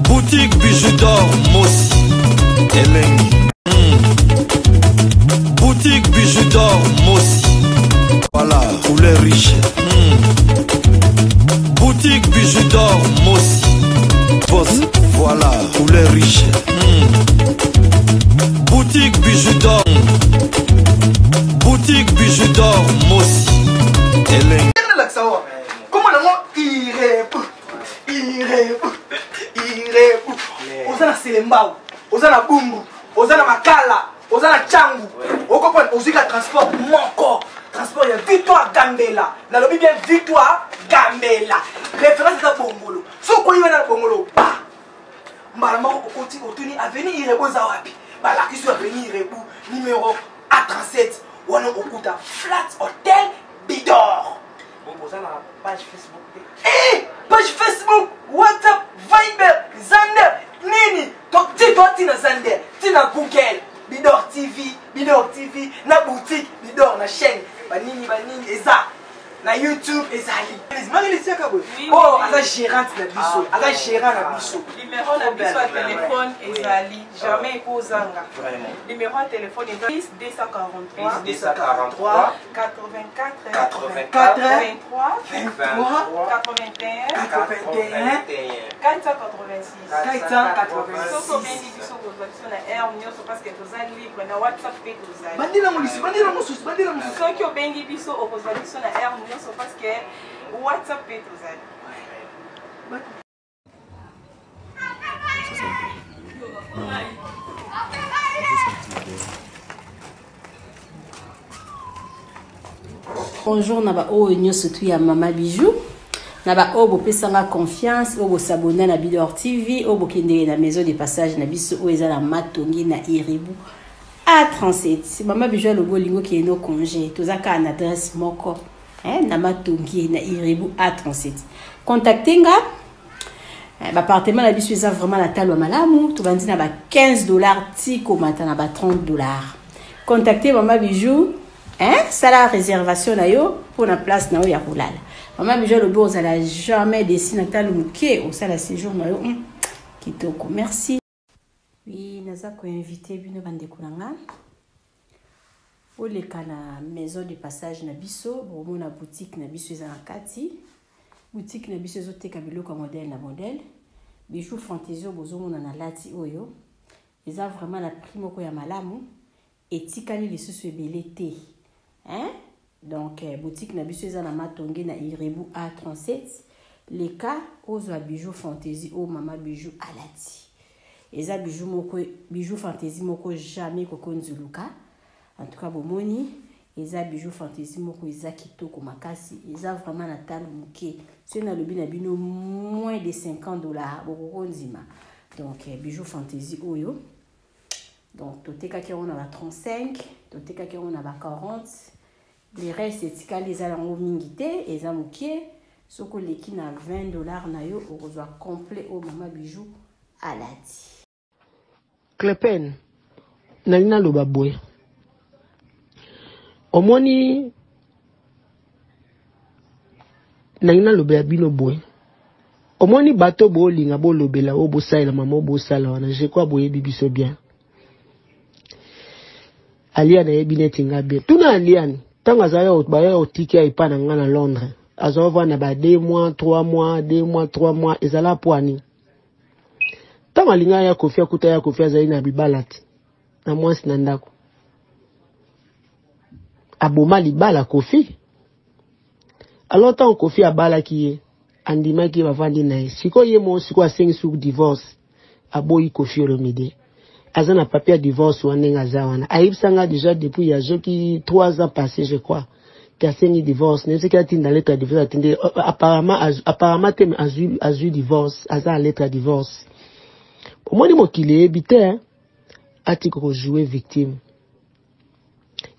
Boutique bijoux d'or Mossi Elengi. Boutique bijoux d'or Mossi. Voilà, couleur riche. Boutique bijoux d'or Mossi. Boss, voilà, couleur riche. Boutique bijoux d'or. Boutique bijoux d'or Mossi Elengi. Comment il Ozana Selembao, Ozana Bumbu, Ozana Makala, Ozana Changu. Au comprendre, Ozika transport mon transport ya Victoire Gambela. Na lobi bien Victoire Gambela. Référence à Bongolo. So quoi il va dans Bongolo? Bah. Malama otuni avenue Irebo Zawapi. Bah la question avenue Irebo numéro A37. Wana okuta Flat Hotel Bidor. Bon Ozana page Facebook. Page Facebook, WhatsApp, Viber, Zander, Nini. Donc dis-toi Tina Zander, Tina Google, Bidor TV, na boutique, Bidor na chaîne, banini, Eza, na YouTube, Ezali. Oh, Aza gérante na biso, Aza gérant na biso. Numéro na biso à téléphone Ezali, jamais Kozanga. Numéro à téléphone est 10 243 84 23 81 486. Soko bengi biso kozwa na air nyonso parce que tozali libre na WhatsApp pe tozali. Bandila mosusu. Soki obengi biso okozwa biso na air nyonso parce que WhatsApp pe tozali. Bonjour, naba o nyonso tu ya Mama Bijou. Naba o bo pesanga confiance, o bo s'abonner na Bidor TV, o bo kende na maison de passage na biso o eza na Matongi na Iribu A37. Mama Bijou le bolingo qui est no congé, tozaka en adresse moko, na Matongi na Iribu A37. Contactez nga. L'appartement la biso eza vraiment la talo malamu, to bandi na ba $15 tiko mata na ba $30. Contactez Mama Bijou. Ça la réservation na yo pour la place na yo ya kolala. Mama Bijou le bourse elle a jamais décidé na talo muke au sala séjour na yo kitoko. Merci. Oui, naza ko invité bino bande kolanga. Pour les kana maison de passage na biso, bomo na boutique na biso eza na kati. Boutique na biso ezoteka biloko modèle na modèle. Bijou fantaisie bozo mona na lati oyo. Eza vraiment la prix moko ya malamu. Et tikali les sous ebele te. Donc boutique na biso eza na Matongi na Iribu A37. Les cas ozwa bijou fantaisie o Mama Bijou alati. Eza bijou fantaisie moko jamais kokonzuluka. En tout cas bomoni eza bijou fantaisie moko eza kitoko makasi. Eza vraiment na talo muke. Si na lobi na bino moins de $50 bokonzima. Donc bijou fantaisie oyo. Donc, toteka qui on a 35, toteka qui on a 40. Les restes, c'est les alango mingite, et zamukie, soko leki na $20 na yo, au reçoit complet au Mama Bijou à lati. Klepen, nalina lo babwe. Omoni, nalina lo beabino boy. Omoni bato bo linga bo lobela o bo saila mama bo sala wana, je crois boye bibiso bien. Aliane ebineti ngabe tuna aliane tanga zayo baya otiki aipana ngana Londres azova na ba 2 mois 3 mois 2 mois 3 mois ezala poani tanga linga ya kofia kuta ya kofia zaina na bibalati na mwasi na ndako aboma libala kofi alors tant kofi abala kiye andima ki bavandi na siko ye mo siko asengi sur divorce aboyi kofi romide azana papier divorce wanenga zawana aibsanga déjà depuis ya joki 3 ans passés je crois qui a signé divorce n'est-ce qu'il a tinda lettre de divorce attendez apparemment tem azu divorce aza lettre divorce au moins mo kile ebite ati ko jouer victime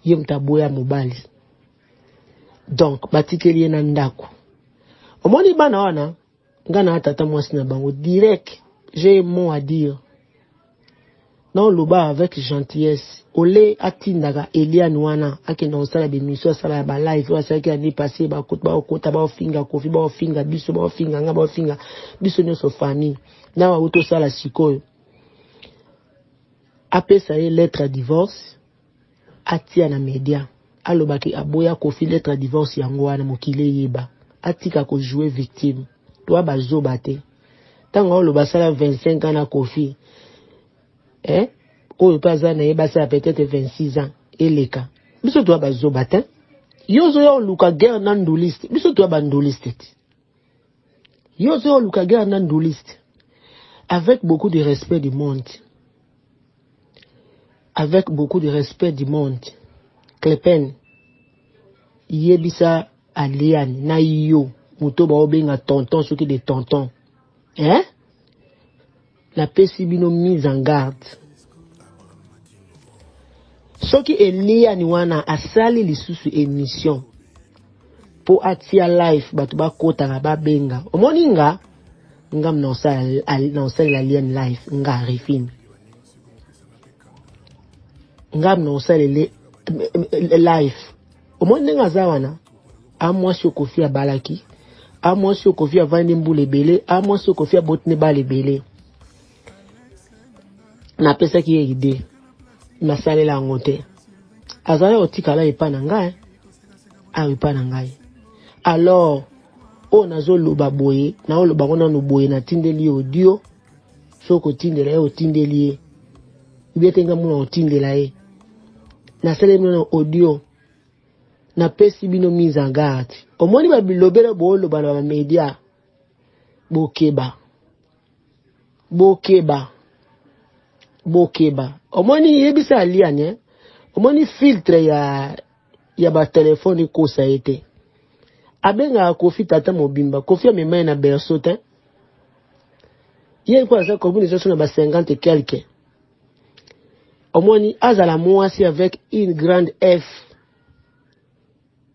yem taboya mobali donc batikeli na ndako au moins bana wana ngana tata mwasi na bango direct j'ai mot à dire. non loba avec gentillesse olé atindaga Eliane wana akenda osala bemission sala ba live wasala ki année passée ba kota ba finga kofi ba finga biso ba finga nga ba finga biso nyoso famille na wa uto sala sikoyo apesa ye lettre à divorce atia na media alobaki aboya kofi lettre à divorce yango wana mokile yeba atika ko jouer victime toi bazoba te tango oloba sala 25 ans na kofi oyo paza na yeba sala peut-être 26 ans eleka biso toi bazoba te yozo yo luka guerre na ndoliste biso toi bandoliste yozo yo luka guerre na ndoliste avec beaucoup de respect du monde. Avec beaucoup de respect du monde. Klepen, yebisa aliane na yo, muto ba obenga tonton soki de tonton. La pesibino mise en garde. Soki eliane wana asali lisusu émission pour atia life batu ba kota na ba benga. Omoninga ngam na osali la liane life nga refine. Ngam na osali life. Omoninga zawana amwasi okofi ya balaki, amwasi okofi ya vandi mbule bele, amwasi okofi ya botne bale bele. Na pesa ki ide masale la ngote. Azala otikala epa na ngai, epa na ngai. Alors o nazo loba boye na o loba kona no boye na tindeli audio soko tindela ye otindeli ye biyetenga muna otindela ye na sele muna audio na pesi bino mise en garde omoni ba bilobela bo loba na media bokeba omoni yebisa aliane omoni filtre ya ba telefone ko sa ete abenga kofi tata mobimba kofi amema na berceau te yé quoi ça combinaison na ba 50 et quelques omoni azala mwasi avec une grande F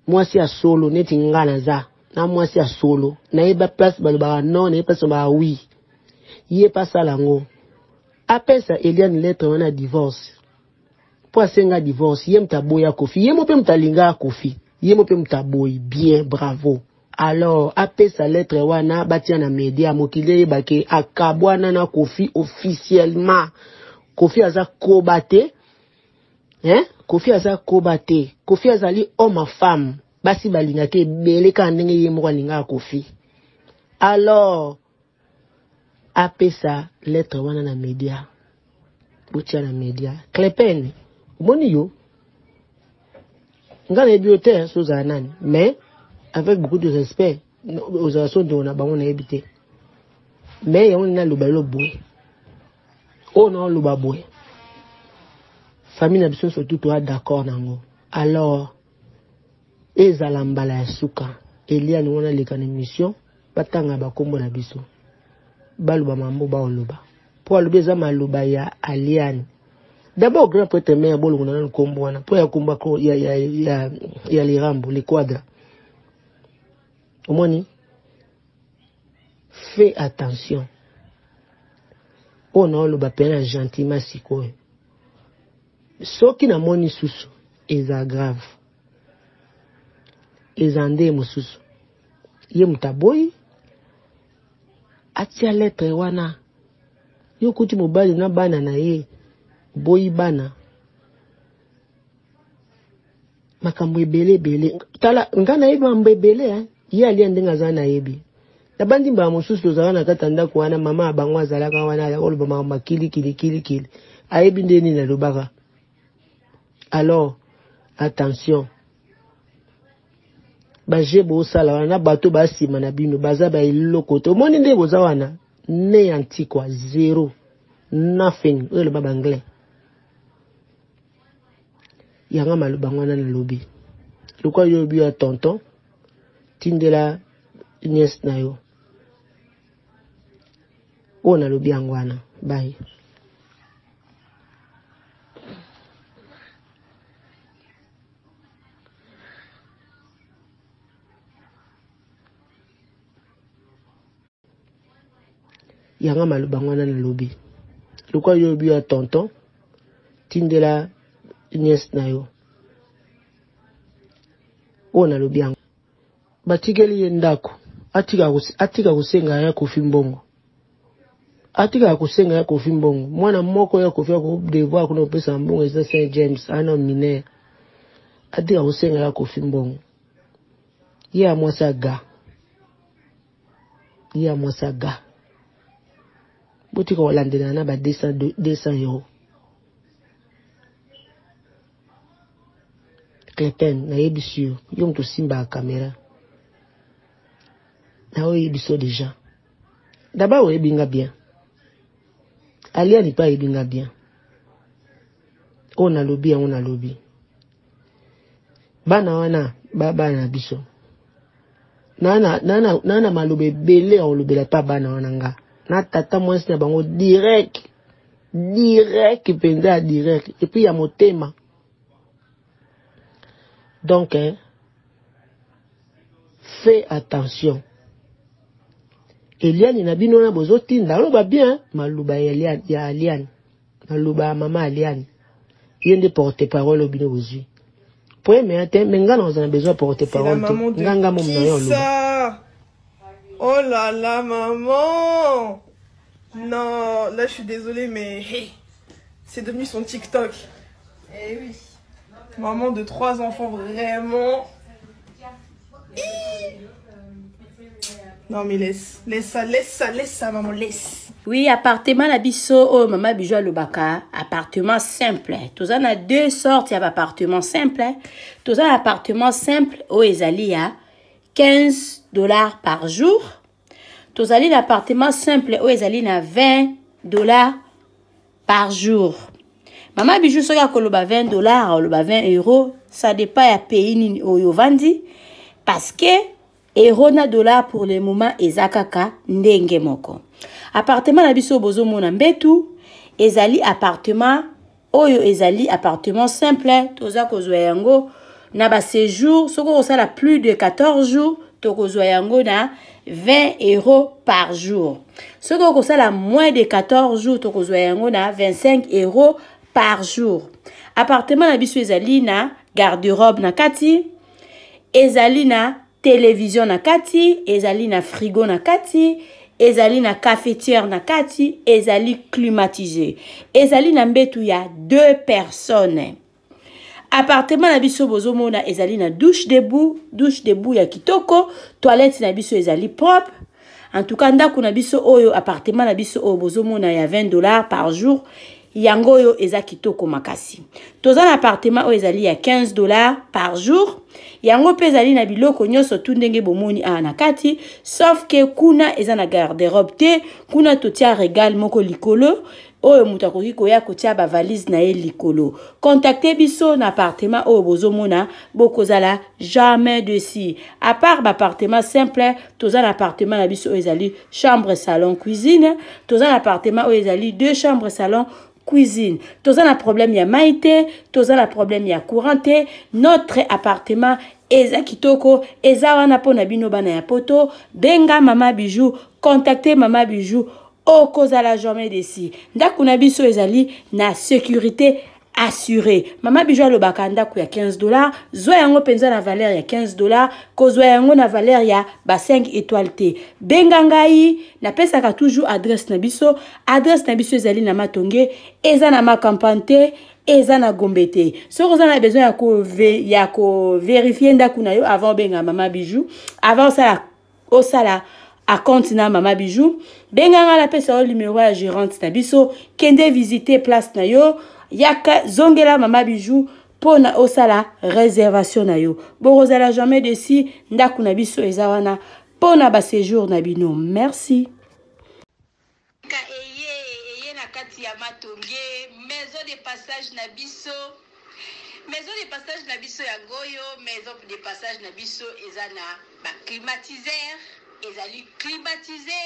mwasi ya solo neti ngana za na mwasi ya solo na yeba place baloba non na yeba ba oui yé pas ça lango apesa Eliane lettre wana divorce pour asenga divorce yé mtaboya kofi yé mo pe mtalinga kofi yé mo pe mtaboyi bien bravo. Alors apesa lettre wana batia na media mokile bake akabwana na kofi officiellement kofi aza kobate kofi aza kobate kofi azali homme femme basi balinga ke beleka ndenge yé mo linga kofi. Alors apesa lettre wana na media botia na media Klepen moni yo ngana bibliothèque soza nani mais avec beaucoup de respect aux associations de na bango na ebité mais on na lobalo boy on a lobaboy famille na biso surtout toi d'accord nango. Alors ezala mbala ya suka Eliane wana leka na mission batanga bakombo na biso baluba mambo ba oloba po alobeza maloba ya Aliane. D'abord grand prêtre mère bolongo na nkombo wana po ya komba ko ya lirambo les quadres. Omoni fais attention. On a oloba pena gentiment sikoyo. Soki na moni susu eza grave. Ezande mususu. Ye mutaboyi atia lettre wana yo kuti mobali na bana na ye boyi bana makambo ebele tala ngana yebi mambo ebele ye ali ndenga zana yebi tabandi mba mususu tozala na katanda ko wana mama abango azalaka wana ya oloba mama kili ayebi ndeni na lobaka. Alors attention baje bo sala wana bato basima na bino baza ba iloko to moni nde boza wana ne antikwa zero nothing le baba anglais yanga maloba ngwana na lobi lokwa yo bi ya tonton tindela nièce na yo ona lobi angwana bye. Yanga maloba ngwana na lobi lokwa yo bi ya tonton tindela nièce na yo ona lo bien batikeli ndako atika kusenga ya Kofi Mbongo atika kusenga ya Kofi Mbongo mwana moko ya Kofi ko devoir kuna pesa mbongo eza Saint James ana mineur atika kusenga ya Kofi Mbongo ya mwasaga botika walandela na ba 200 euros Clépen na yebisio yom to simba caméra na o yebiso déjà d'abord o yebinga bien Alia ni pas yebinga bien on a lobby bana wana baba na biso nana malobe belé on lobela pas bana wana nga na tata mwesi na bango direct penza direct et puis ya motema donc fais attention Eliane na bino na bozo tinda loba bien maluba ya Eliane maluba mama Eliane yende porte parole bino bozui pour mais nga on a besoin porter parole nganga mom na yo loba. Oh là là maman. Non, là je suis désolée mais hey, c'est devenu son TikTok. Eh oui. Maman de 3 enfants vraiment. Non mais laisse ça maman, laisse. Oui, appartement na biso oh mama Bijou Lobaka, appartement simple. Tous en a 2 sortes, il y a appartement simple. Tous en appartement simple au ezali à $15 par jour. Tous en l'appartement simple au ezali na $20 par jour. Mama Bijou soka koloba $20 ou loba 20 euros, ça dépend ya pays ni oyo vandi parce que euro na dollar pour le moment ezakaka ndenge moko. Appartement na biso bozo mona mbetu ezali appartement oyo ezali appartement simple toza kozwa yango na ba séjour soko osala plus de 14 jours to kozwa yango na 20 euros par jour. Soko osala moins de 14 jours to kozwa yango na 25 euros par jour. Appartement na biso ezali na garde-robe na kati, ezali na télévision na kati, ezali na frigo na kati, ezali na cafetière na kati, ezali climatisé. Ezali na mbetu ya 2 personnes. Appartement na biso bozo mona ezali na douche debout ya kitoko, toilette na biso ezali propre. En tout cas ndako na biso oyo appartement na biso oyo bozo mona ya $20 par jour. Yango yo eza kitoko makasi. Toza na appartement oyo ezali ya $15 par jour. Yango pe ezali na biloko nyonso tu ndenge bomoni na kati, sauf que kuna eza na garde-robe te, kuna totia régal moko likolo, oyo mutu akoki koya kotia ba valise na ye likolo. Contactez biso na appartement oyo bozomona bokozala jamais dessus. À part ba appartement simple, toza na appartement na biso oyo ezali chambre, salon, cuisine, toza na appartement oyo ezali 2 chambres, salon, cuisine. Toza na problème ya maïté, toza na problème ya couranté. Notre appartement eza kitoko, eza wana pona bino bana ya poto. Benga Mama Bijou, contactez Mama Bijou. Okozala jamais desi. Ndaku na biso ezali na sécurité assurée. Mama Bijou Lobaka ndaku ya $15. Zwa yango penza na valeur ya $15. Kozwa yango na valeur ya ba 5 étoiles te. Benga ngai na pesaka toujours adresse na biso. Adresse na biso ezali na Matonge, eza na Makampante, eza na Gombete. Si vous avez besoin ya ko vérifier ndaku na yo avant benga Mama Bijou, avant ça au sala à compte na Mama Bijou, benga nga la pesa au numéro ya gérante na biso, kende visiter place na yo, yaka zongela Mama Bijou pona osala réservation na yo. Borozala jamais desi ndaku na biso eza wana pona ba séjour na bino. Merci. Eye na kati ya Matonge, maison de passage na biso. Maison de passage na biso ya Ngoyo, maison de passage na biso ezana ba climatiseur, ezali climatisé.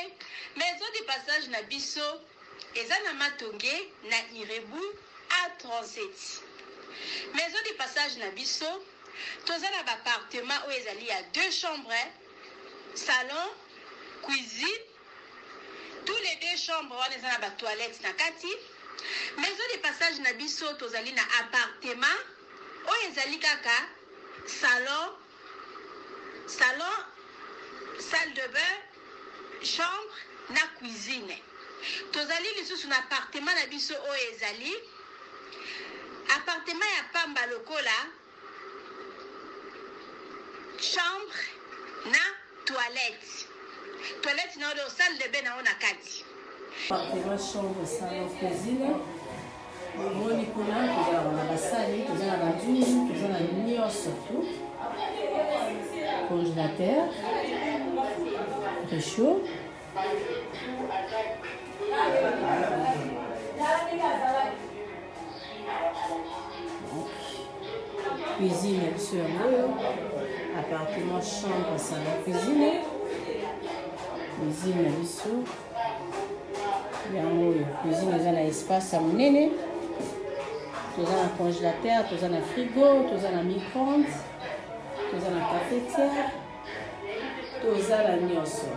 Maison de passage na biso ezana Matonge na Irebu A37. Maison de passage na biso tozana ba appartement où ezali ya 2 chambres, salon, cuisine. Tous les 2 chambres on ezana ba toilette na kati. Maison de passage na biso tozali na appartement oyo ezali kaka salon, salle de bain, chambre na cuisine. Tozali lisusu na appartement na biso oyo ezali appartement ya pamba lokola chambre na toilette. Toilette na oyo salle de bain na ona kati. Appartement, chambre, salon, cuisine. Moni kuna tozala na basali, tozala na douze, tozala na nyonso tout. Congélateur, réchaud. Cuisine sur appartement, chambre, salon, cuisine. Cuisine sur cuisine eza na espace ya monene, toza na congélateur, toza na frigo, toza na micro-ondes, toza na cafetière, toza na nyonso.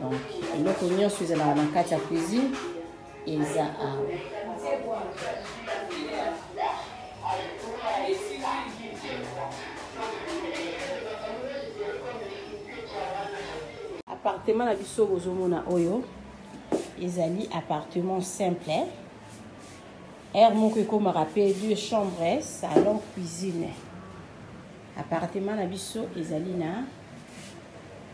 Donc eloko nyonso ezalaka na kati ya cuisine eza awa. Appartement na biso bozomona oyo ezali appartement simple. Air moko ekomaka pe 2 chambres, salon, cuisine. Appartement na biso ezali na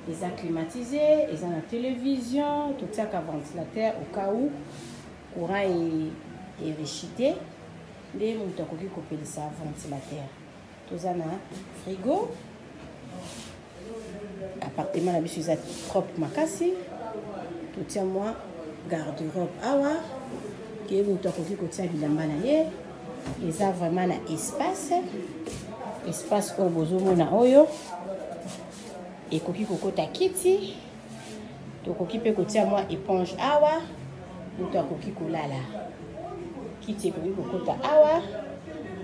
eza climatisé, eza na télévision, totiaka ventilateur au cas où courant est rechité. Nde moto akoki kopelisa ventilateur. Toza na frigo. Appartement na biso eza propre makasi. Totia mwa garde-robe awa ke moto akoki kotia bilamba na ye. Eza vraiment na espace oyo bozomona oyo ekoki kokota kiti, tokoki mpe kotia mwa éponge awa moto akoki kolala. Kiti ekoki kokota awa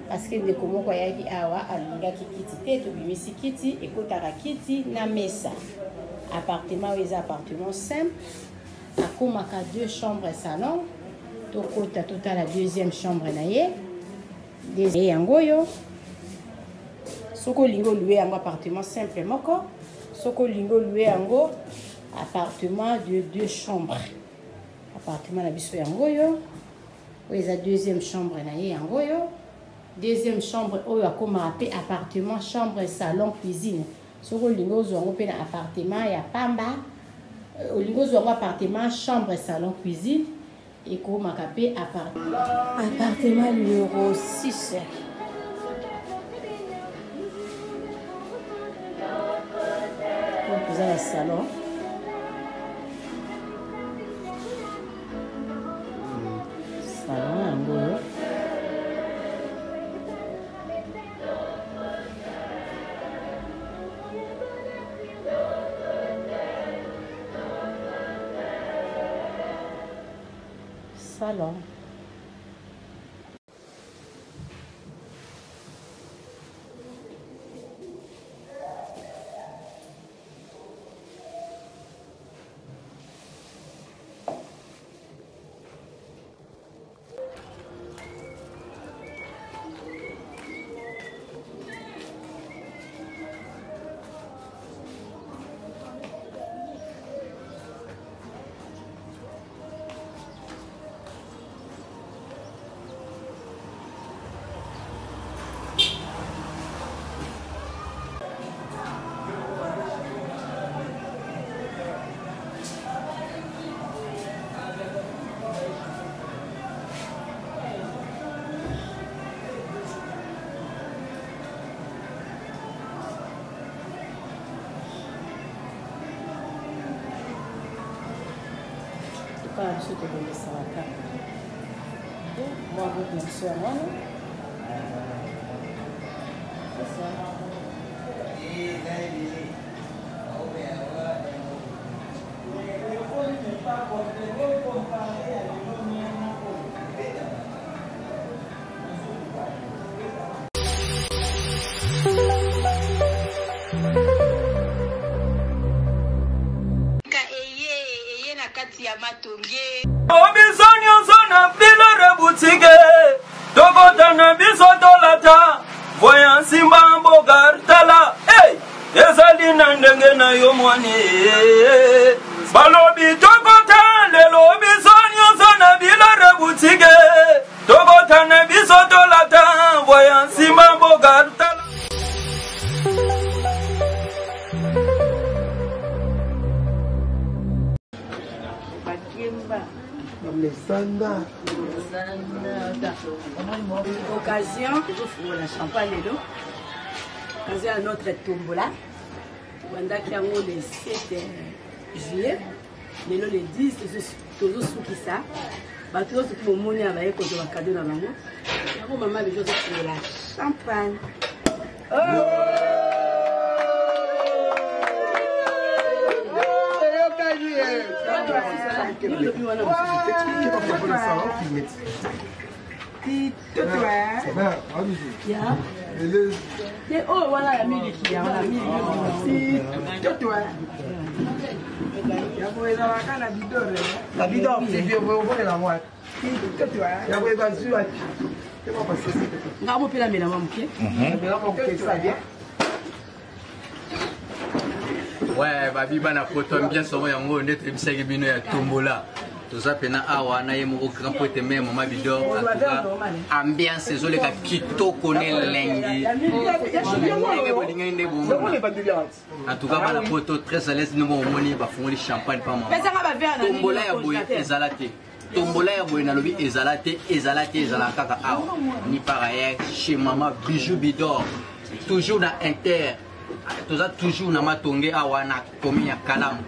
parce que ndeko moko ayaki awa alingaki kiti te, tobimisi kiti ekotaka kiti na mesa. Appartement oyo eza appartement simple, akomaka 2 chambres salon, tokota totala deuxième chambre na ye yango oyo. Soko olingi oluwe yango appartement simple moko, soko olingi oluwe yango appartement de 2 chambres. Appartement na biso yango oyo oyo eza deuxième chambre na ye yango oyo. Deuxième chambre oyo akomaka pe appartement, chambre, salon, cuisine. Soko olingi ozwa yango pe na appartement ya pamba, olingi ozwa yango appartement, chambre, salon, cuisine, ekomaka pe appartement numéro 6. Vous avez le salon. Salon en gros. Salon. Pas un truc de laisser la carte. Moi, votre même soeur, moi, non? C'est ça. Kati ya ya matonge Obizonyo zona bilere boutique Tokota na biso tolata Voyant simba mbogartala Hey! Ezali na ndenge na yo mwane Balobi tokota lelo obizonyo zona bilere boutique Tokota na biso tolata Voyant simba mbogartala Occasion, la champagne occasion à notre tombola. Pendant qu'il y a le 7 juillet, le 10, toujours sous qui ça. Bateau pour mon à la école de la cadeau dans la main. Maman, je vais faire la champagne. Oh voilà la musique qui a la musique. La bidon, c'est vieux, vous voyez la moite. Ngabo pela mela mamuke. Ouais, babi bana poto bien somo yango ndete bisaki bino ya tombola. Toza pena awa na ye moko grand pote même mama bidor ambiance ezole ka kitoko ne lengi. En tout cas bana poto très à l'aise nous moni ba fongoli champagne pa mama. Tombola ya boye ezalate. Tombola ya boye na lobi ezalate ezalaka awa. Ni pareil chez mama bijou bidor. Toujours na inter. Toza toujours na matonge awa na komi ya Kalamu.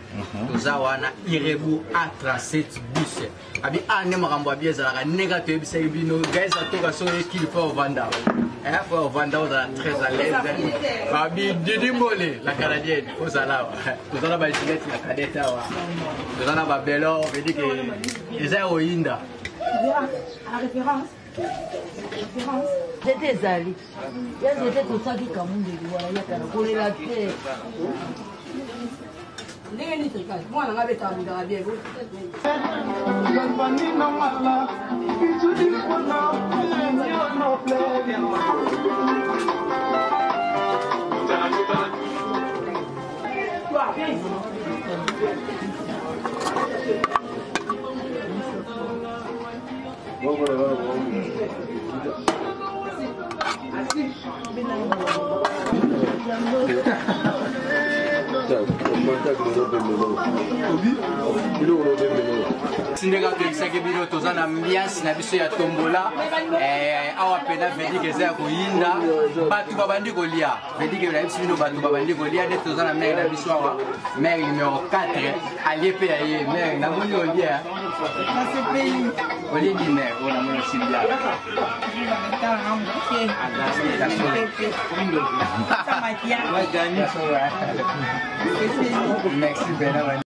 Toza wana Irebu A37 bus. Abi ane makambo abi ezalaka nega to ebisa bino guys atoka so qu'il faut vanda. Faut vanda on est très à l'aise. Abi Didi Mole la canadienne ozala. Toza na ba Juliette la cadette awa. Toza na ba Belo veut dire que eza oyinda. La référence. C'était Zali. C'était tout ça qui comme voilà, il y a qu'à coller la tête. Les nitres, moi, on avait ta bien. Sindega to isaki bino toza na ambiance na biso ya tombola awa pena vedi ke za koyinda batu babandi kolia vedi ke na biso bino batu babandi kolia de toza na mère na biso awa mère numéro 4 allié pe aye mère na moni olia na ce pays oli ni mère ona mona Sylvia merci